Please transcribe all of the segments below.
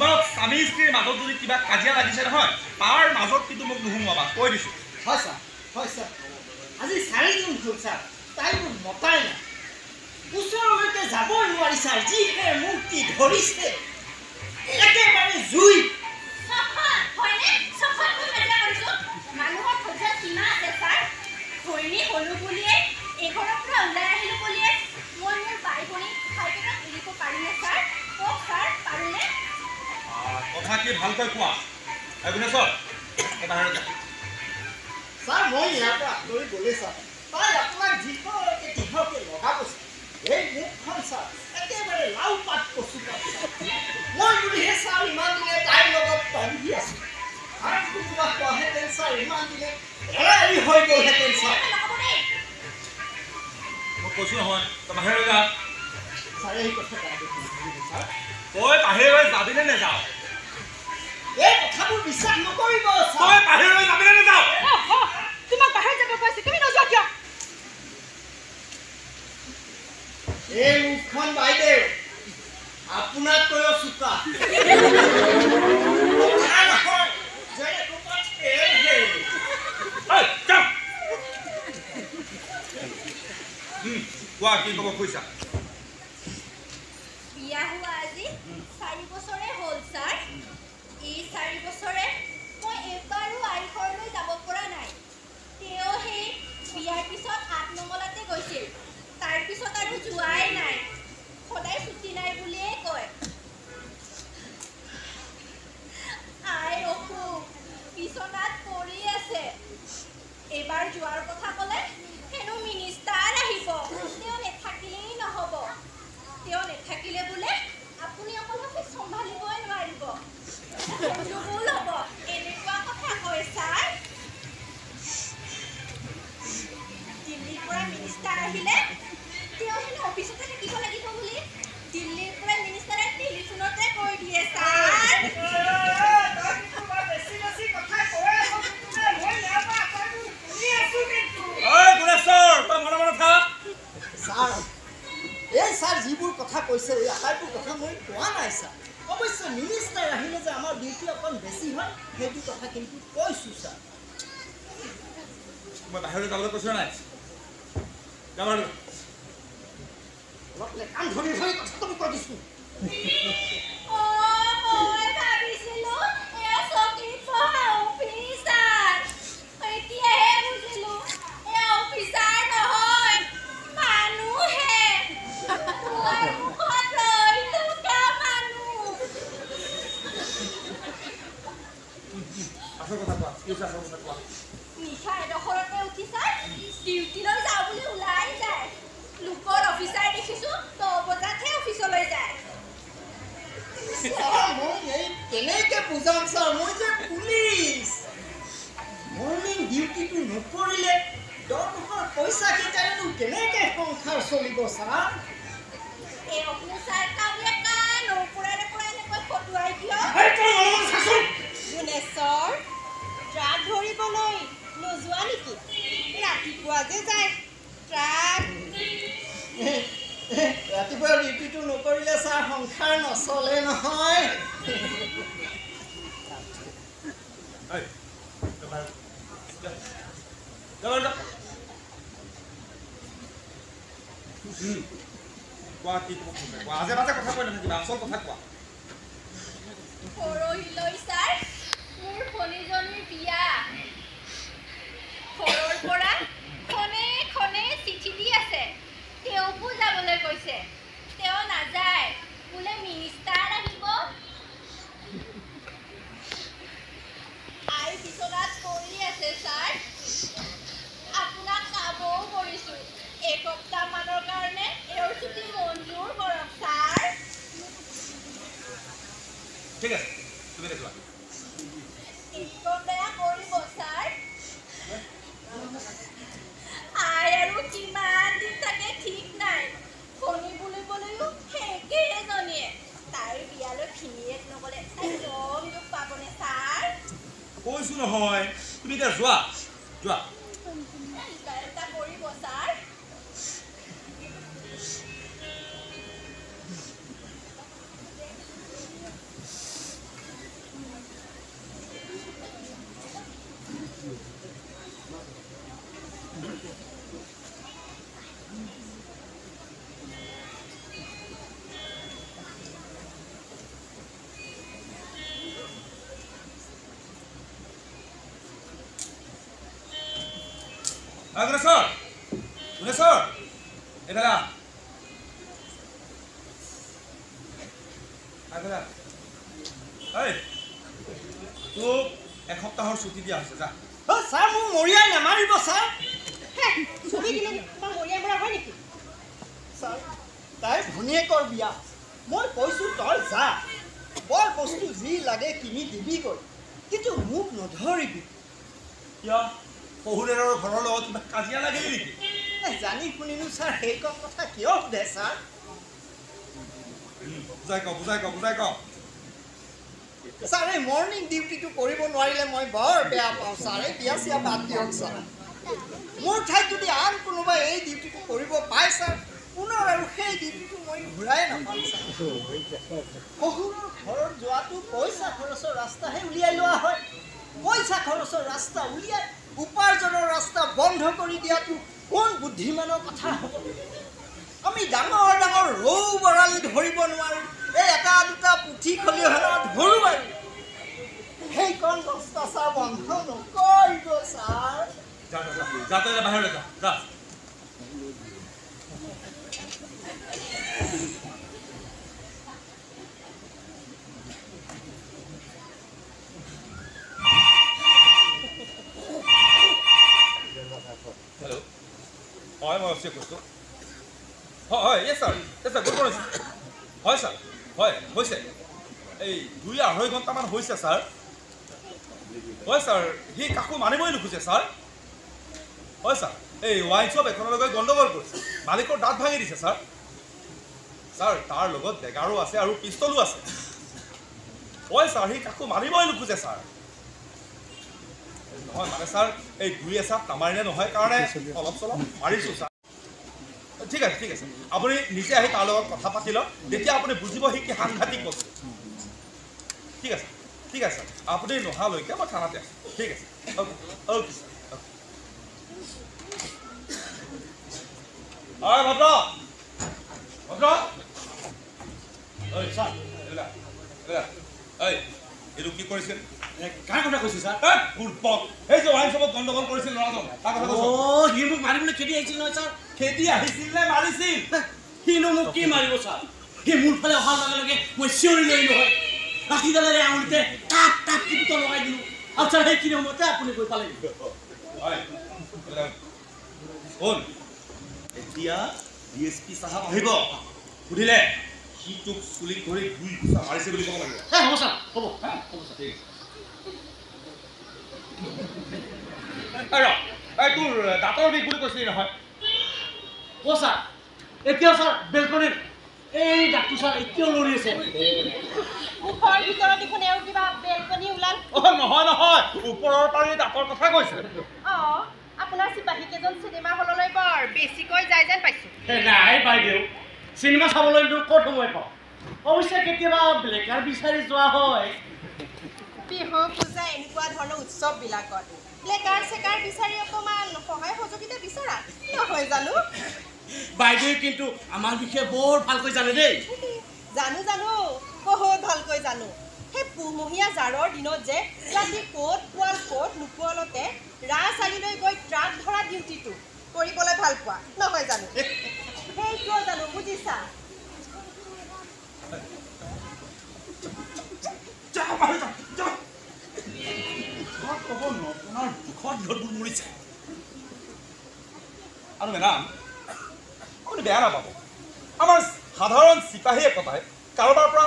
তোমাৰ স্বামী স্ত্ৰীৰ মাজত যদি কিবা কাজিয়া লাগিছে নহয় তাৰ মাজত কিন্তু মোক নুসুমুৱাবা কৈ দিছোঁ হয় ছাৰ আজি 4 দিন হ'ল ছাৰ তাই মোক মতাই নাই ওচৰলৈকে যাবই নোৱাৰি ছাৰ যিহে মূৰ্তি ধৰিছে একেবাৰে জুই কথা কি ভালকৈ কোৱা গুণেশ্বৰ বাহিৰত যা ছাৰ মই ইয়াৰ পৰা আঁতৰি গ'লে ছাৰ তাই আপোনাক যিখনলৈকে দীঘলকে লগাব এই মুখখন ছাৰ একেবাৰে লাও পাত কচু পাত মই বুলিহে ছাৰ ইমান দিনে তাইৰ লগত বান্ধি আছো আৰু কোনোবা কোৱাহেঁতেন ছাৰ ইমান দিনে এৰি হৈ গ'লহেঁতেন ছাৰ মই কৈছোঁ নহয় তই বাহিৰলৈ যা ছাৰ এই কথা ছাৰ তই বাহিৰলৈ যাবিনে নেযাওঁ এই কথাবোৰ বিশ্বাস নকৰিব তই বাহিৰলৈ যাবিনে নেযাওঁ তোমাক বাহিৰ যাব কৈছে তুমি নোযোৱা কিয় এই মুখখন বাইদেউ আপোনাতকৈও চোকা কোৱা কি ক'ব কৈছা বিয়া হোৱা আজি 4 বছৰে হ'ল ছাৰ এই 4 বছৰে মই এবাৰো আইঘৰলৈ যাব পৰা নাই তেওঁ সেই বিয়াৰ পিছত 8 মঙলাতে গৈছিল তাৰ পিছত আৰু যোৱাই নাই সদায় ছুটি নাই বুলিয়ে কয় আই অসুখ বিচনাত পৰি আছে এবাৰ যোৱাৰ কথা ক'লে হেনো মিনিষ্টাৰ আহিব তেওঁ নেথাকিলেই নহ'ব তেওঁ নেথাকিলে বোলে আপুনি অকল অফিচ চম্ভালিবই নোৱাৰিব ভুল হ'ব এনেকুৱা কথা কয় ছাৰ দিল্লীৰ পৰা মিনিষ্টাৰ আহিলে তেওঁ হেনো অফিচতে থাকিব লাগিব বুলি দিল্লীৰ পৰা মিনিষ্টাৰে টেলিফোনতে কৈ দিয়ে ছাৰ এই ছাৰ যিবোৰ কথা কৈছে এই আটাইবোৰ কথা মই কোৱা নাই ছাৰ অৱশ্যে মিনিষ্টাৰ আহিলে যে আমাৰ ডিউটি অকণ বেছি হয় সেইটো কথা কিন্তু কৈছোঁ ছাৰ মই বাহিৰলৈ যাবলৈ কৈছোঁ নাই অলপ কাম ধৰি ধৰি কথাটো কৈ দিছোঁ নিশা এডোখৰতে উঠি ছাৰ ডিউটিলৈ যাওঁ বুলি ওলাই যায় লোকৰ অফিচাৰ দেখিছোঁ 9 বজাতহে অফিচলৈ যায় মই এই কেনেকৈ বুজাম ছাৰ মই যে পুলিচ মৰ্ণিং ডিউটিটো নকৰিলে দৰমহাৰ পইচা কেইটাইনো কেনেকৈ সংসাৰ চলিব ছাৰ এই অফিচাৰ কামে কান ওপৰেৰে পৰা এনেকৈ ফটোৱাই কিয় গুণেশ্বৰ ট্ৰাক ধৰিবলৈ নোযোৱা নেকি ৰাতিপুৱা যে যায় ট্ৰাক ৰাতিপুৱা ডিউটিটো নকৰিলে ছাৰ সংসাৰ নচলে নহয় আজে বাজে কথা কৈ নাথাকিবা আচল কথা কোৱা পৰহিলৈ ছাৰ মোৰ ভনীজনীৰ বিয়া ঘৰৰ পৰা খনে খনে চিঠি দি আছে তেওঁকো যাবলৈ কৈছে তেওঁ নাযায় বোলে মিনিষ্টাৰ আহিব আই বিচনাত পৰি আছে ছাৰ আপোনাক চাবও কৰিছোঁ এসপ্তাহমানৰ কাৰণে এওঁৰ ছুটি মঞ্জুৰ কৰক ছাৰ ঠিক আছে তুমি দেখুৱা একদম বেয়া কৰিব ছাৰ আই আৰু কিমান দিন থাকে ঠিক নাই শনি বুলিবলৈও একেজনীয়ে তাইৰ বিয়ালৈ ভিনিয়েক নগ'লে তাই কম দুখ পাবনে ছাৰ কৈছোঁ নহয় তুমি এতিয়া যোৱা যোৱা কিবা এটা কৰিব ছাৰ গুণেশ্বৰ গুণেশ্বৰ এটা এই তোক এসপ্তাহৰ ছুটি দিয়া হৈছে যা ছাৰ মোক মৰিয়াই নামাৰিব ছাৰ ছবি কিনে তোমাৰ মৰিয়াই মৰা হয় নেকি ছাৰ তাইৰ ভনীয়েকৰ বিয়া মই কৈছোঁ তই যা বৰ বস্তু যি লাগে কিনি দিবিগৈ কিন্তু মোক নধৰিবি কিয় শহুৰেৰৰ ঘৰৰ লগত কিবা কাজিয়া লাগিল নেকি জানি শুনিনো ছাৰ সেইকণ কথা কিয় সোধে ছাৰ বুজাই ক ছাৰ এই মৰ্ণিং ডিউটিটো কৰিব নোৱাৰিলে মই বৰ বেয়া পাওঁ ছাৰ এই বিয়া চিয়া বাদ দিয়ক ছাৰ মোৰ ঠাইত যদি আন কোনোবাই এই ডিউটিটো কৰিব পায় ছাৰ পুনৰ আৰু সেই ডিউটিটো মই ঘূৰাই নাপাম ছাৰ শহুৰৰ ঘৰত যোৱাটো পইচা খৰচৰ ৰাস্তাহে উলিয়াই লোৱা হয় পইচা খৰচৰ ৰাস্তা উলিয়াই উপাৰ্জনৰ ৰাস্তা বন্ধ কৰি দিয়াটো কোন বুদ্ধিমানৰ কথা হ'ব আমি ডাঙৰ ডাঙৰ ৰৌ বৰালি ধৰিব নোৱাৰোঁ এই এটা দুটা পুঠি খলিহনা ধৰোঁ আৰু সেইকণ ৰাস্তা ছাৰ বন্ধ নকৰিব ছাৰ যা বাহিৰলৈ যা হেল্ল' হয় মই অভিষেক কৈছোঁ হয় য়েছ ছাৰ গুড মৰ্ণিং হয় ছাৰ হয় হৈছে এই 2-2.5 ঘণ্টামান হৈছে ছাৰ হয় ছাৰ সি কাকো মানিবই নোখোজে ছাৰ হয় ছাৰ এই ৱাইন শ্বপ এখনলৈ গণ্ডগোল কৰিছে মালিকৰ দাঁত ভাঙি দিছে ছাৰ তাৰ লগত বেগাৰো আছে আৰু পিষ্টলো আছে হয় ছাৰ সি কাকো মানিবই নোখোজে ছাৰ নহয় মানে ছাৰ এই 2-1 নামাৰিলে নহয় কাৰণে অলপ চলপ মাৰিছোঁ ছাৰ ঠিক আছে আপুনি নিজে আহি তাৰ লগত কথা পাতি লওক তেতিয়া আপুনি বুজিব সি কি সাংঘাতিক বস্তু ঠিক আছে আপুনি নহালৈকে মই থানাতে আছোঁ ঠিক আছে অ'কে ছাৰ ভদ্ৰ ঐ ছাৰ এইটো কি কৰিছিল কাৰ কথা কৈছে ছাৰ এই যে ৱাইন শ্বপত গণ্ডগোল কৰিছিল ল'ৰাজন তাৰ কথা কৈছোঁ সি মোক মাৰিবলৈ খেদি আহিছিল নহয় ছাৰ খেদি আহিছিল নে মাৰিছিল সিনো মোক কি মাৰিব ছাৰ সি মোৰ ফালে অহাৰ লগে লগে মই চিঞৰি লৈ নহয় লাঠিডালেৰে আঙুলিতে টাপ টিপিত লগাই দিলোঁ আৰু ছাৰ সেইখিনি সময়তে আপুনি গৈ পালে শুন এতিয়া DSP চাহাব আহিব সুধিলে সি তোক চুলিত ধৰি 2 ঘোচা মাৰিছে বুলি ক'ব লাগিব হ'ব ছাৰ হ'ব ছাৰ ঠিক আছে তোৰ দাঁতৰ বিষ বুলি কৈছিলি নহয় ছাৰ এতিয়াও ছাৰ বেলকনিত এই দাঁতটো ছাৰ এতিয়াও লৰি আছে মুখৰ ভিতৰত দেখোন এওঁ কিবা বেলকনি ওলাল নহয় ওপৰৰ পাৰি দাঁতৰ কথা কৈছে আপোনাৰ চিপাহী কেইজন চিনেমা হললৈ বৰ বেছিকৈ যায় যেন পাইছোঁ নাই বাইদেউ চিনেমা চাবলৈ ক'ত সময় পাওঁ অৱশ্যে কেতিয়াবা ব্লেকাৰ বিচাৰি যোৱা হয় বিহু পূজা এনেকুৱা ধৰণৰ উৎসৱবিলাকত ব্লেকাৰ চেকাৰ বিচাৰি অকণমান সহায় সহযোগিতা বিচৰা নহয় জানো বাইদেউ কিন্তু আমাৰ বিষয়ে বৰ ভালকৈ জানে দেই জানো বহুত ভালকৈ জানো সেই পুহমহীয়া জাৰৰ দিনত যে ৰাতি ক'ত পোৱাল ক'ত নোপোৱালতে ৰাজচালিলৈ গৈ ট্ৰাক ধৰা ডিউটিটো কৰিবলৈ ভাল পোৱা নহয় জানো সেইটোও জানো বুজিছা আৰু মেডাম আপুনি বেয়া নাপাব আমাৰ সাধাৰণ চিপাহী একতাই কাৰোবাৰ পৰা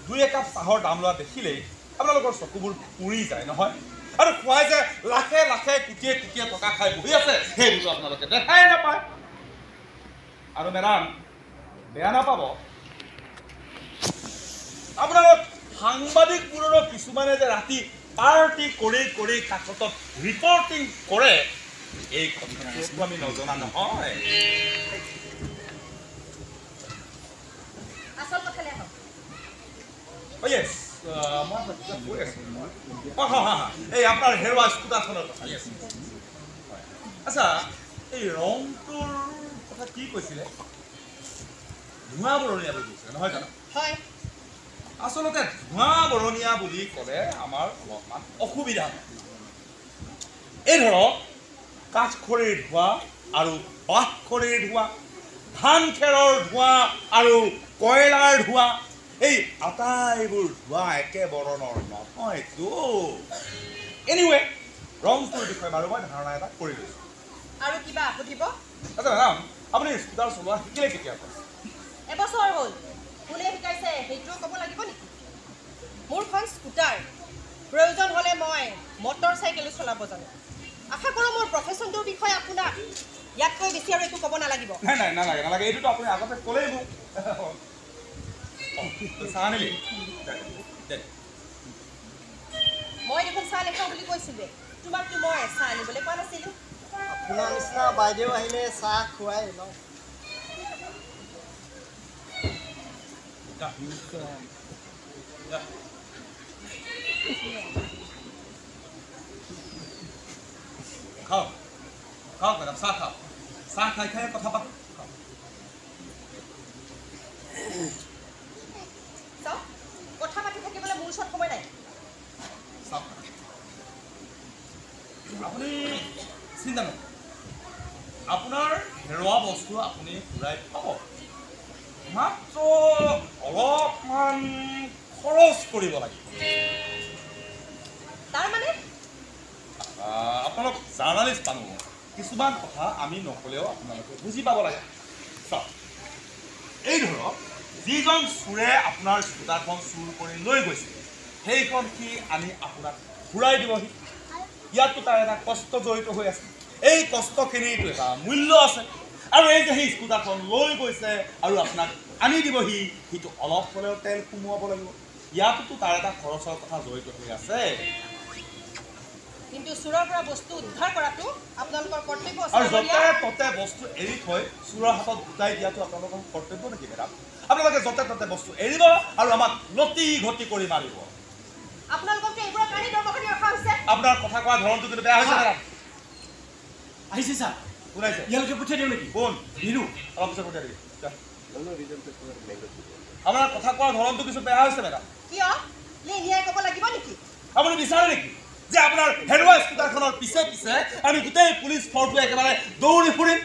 2 কাপ চাহৰ দাম লোৱা দেখিলেই আপোনালোকৰ চকুবোৰ পুৰি যায় নহয় আৰু খুৱাই যে লাখে লাখে কোটিয়ে টকা খাই বহি আছে সেইবোৰ আপোনালোকে দেখাই নাপায় আৰু মেডাম বেয়া নাপাব আপোনালোক সাংবাদিকবোৰৰো কিছুমানে যে ৰাতি পাৰ্টি কৰি কাকতত ৰিপৰ্টিং কৰে এই কথাটো আমি নজনা নহয় আচল কথালৈ আহক য়েছ মই কৈ আছোঁ এই আপোনাৰ হেৰুৱা স্কুটাৰখনৰ কথা য়েছ আচ্ছা এই ৰংটোৰ কথা কি কৈছিলে ধোঁৱা বৰণীয়া বুলি কৈছিলে নহয় জানো হয় আচলতে ধোঁৱা বৰণীয়া বুলি ক'লে আমাৰ অলপমান অসুবিধা হয় এই ধৰক কাঠখৰিৰ ধোঁৱা আৰু বাঁহখৰিৰ ধোঁৱা, ধান খেৰৰ ধোঁৱা আৰু কয়লাৰ ধোঁৱা, এই আটাইবোৰ ধোঁৱা একে বৰণৰ নহয়তো। এনিৱে ৰংটোৰ বিষয়ে বাৰু মই ধাৰণা এটা কৰি লৈছোঁ। আৰু কিবা সুধিব? আচ্ছা মেডাম, আপুনি স্কুটাৰ চলোৱা শিকিলে কেতিয়া পৰা? এবছৰ হ'ল। কোনে শিকাইছে সেইটোও ক'ব লাগিব নেকি? মোৰখন স্কুটাৰ, প্ৰয়োজন হ'লে মই মটৰ চাইকেলো চলাব জানো। আশা কৰোঁ মোৰ প্ৰফেশ্যনটোৰ বিষয়ে আপোনাক ইয়াতকৈ বেছি আৰু একো ক'ব নালাগিব। নাই নাই নালাগে নালাগে, এইটোতো আপুনি আগতে ক'লেই মোক। চাহ আনিলি? মই দেখোন চাহ নেখাওঁ বুলি কৈছিলোঁ, তোমাকতো মই চাহ আনিবলৈ কোৱা নাছিলোঁ। আপোনাৰ নিচিনা বাইদেউ আহিলে চাহ খুৱাই লওঁ। খাওক খাওক মেডাম, চাহ খাওক। চাহ খাই খাই কথা পাতোঁ। চাওক, কথা পাতি থাকিবলৈ মোৰ ওচৰত সময় নাই। চাওক আপুনি চিন্তা নকৰক, আপোনাৰ হেৰুৱা বস্তু আপুনি ঘূৰাই পাব। মাত্ৰ অলপমান খৰচ কৰিব লাগিব। তাৰমানে আপোনালোক জাৰ্ণালিষ্ট মানুহ, কিছুমান কথা আমি নক'লেও আপোনালোকে বুজি পাব লাগে। চাওক, এই ধৰক যিজন চোৰে আপোনাৰ স্কুটাৰখন চুৰ কৰি লৈ গৈছিল, সেইখন সি আনি আপোনাক ঘূৰাই দিবহি। ইয়াততো তাৰ এটা কষ্ট জড়িত হৈ আছে। এই কষ্টখিনিতো এটা মূল্য আছে। আৰু এই যে সেই স্কুটাৰখন লৈ গৈছে আৰু আপোনাক আনি দিবহি, সিটো অলপ হ'লেও তেল সোমোৱাব লাগিব। ইয়াততো তাৰ এটা খৰচৰ কথা জড়িত হৈ আছে। কিন্তু চোৰৰ পৰা বস্তু উদ্ধাৰ কৰাটো আপোনালোকৰ কৰ্তব্য আৰু আছে। য'তে ত'তে বস্তু এৰি থৈ চোৰৰ হাতত গোটাই দিয়াটো আপোনালোকৰ কৰ্তব্য নেকি মেডাম? আপোনালোকে য'তে ত'তে বস্তু এৰিব আৰু আমাক লতি ঘটি কৰি মাৰিব। আপোনালোককতো এইবোৰৰ কাৰণে দৰমহা দি ৰখা হৈছে। আপোনাৰ কথা কোৱা ধৰণটো কিন্তু বেয়া হৈছে মেডাম। আহিছে ছাৰ, শুনাইছে? ইয়ালৈকে পঠিয়াই দিওঁ নেকি? কোন? বিনু। অলপ পিছত পঠিয়াই দিবি। আপোনাৰ কথা কোৱাৰ ধৰণটো কিছু বেয়া হৈছে মেডাম। কিয়? লেনিয়াই ক'ব লাগিব নেকি? আপুনি বিচাৰে নেকি যে আপোনাৰ হেৰুৱা স্কুটাৰখনৰ পিছে পিছে আমি গোটেই পুলিচ ফৰ্চটো একেবাৰে দৌৰি ফুৰিম?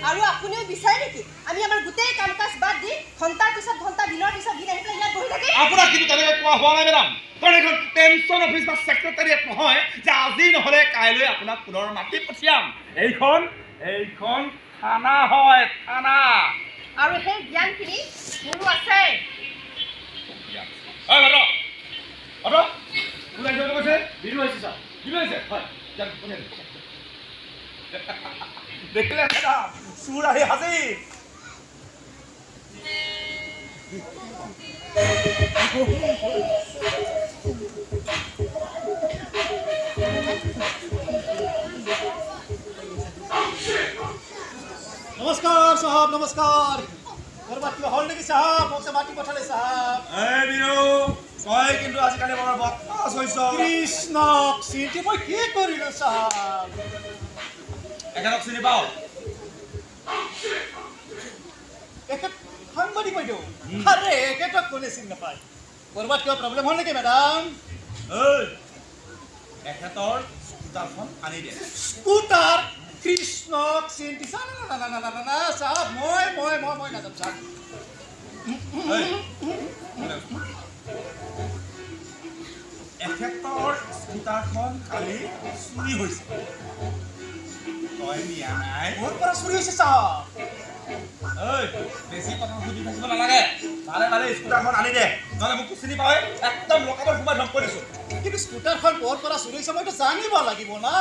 আৰু আপুনিও বিচাৰে নেকি আমি আমাৰ গোটেই কাম কাজ বাদ দি ঘণ্টাৰ পিছত ঘণ্টা, দিনৰ পিছত দিন আহি পেলাই ইয়াত বহি থাকে? আপোনাক কিন্তু তেনেকৈ কোৱা হোৱা নাই মেডাম। কাৰণ এইখন পেঞ্চন অফিচ বা ছেক্ৰেটাৰিয়েট নহয় যে আজি নহ'লে কাইলৈ আপোনাক পুনৰ মাতি পঠিয়াম। এইখন থানা হয়, থানা। আৰু সেই জ্ঞানখিনি মোৰো আছে। বিনু আহিছে ছাৰ। হয়, দেখিলে মেডাম, চোৰ আহি হাজিৰ। नमस्कार साहब, नमस्कार। बर्बाद किया हॉल नेकी साहब, मुझसे माटी पठाले साहब। এই বিনু, তই কিন্তু আজিকালি বৰ বদমাছ হৈছ। कृष्ण सीटी মই কি কৰিলো সাহেব? এখেতক চিনি পাওঁ? এখেত সাংবাদিক বাইদেউ। আৰে এখেতক কোনে চিনি নাপায়? বৰবাদ কিবা প্ৰব্লেম হ'ল নেকি মেডাম? এই এখেতৰ স্কুটাৰখন আনি দে। স্কুটাৰ কৃষ্ণক চিন্তি না সাহেব, মই নাযাম সাহেব। এখেতৰ স্কুটাৰখন কালি চুৰি হৈছে, তই নিয়া নাই? মোৰ পৰা চুৰি হৈছে সাহেব। ঐ, বেছি কথা সুধি থাকিব নালাগে। ভালে স্কুটাৰখন আনি দে, নহ'লে মোক চিনি পাৱে একদম লকাপত সোমাই ধম কৰিছোঁ। কিন্তু স্কুটাৰখন ক'ৰ পৰা চুৰি হৈছে মইতো জানিব লাগিব না।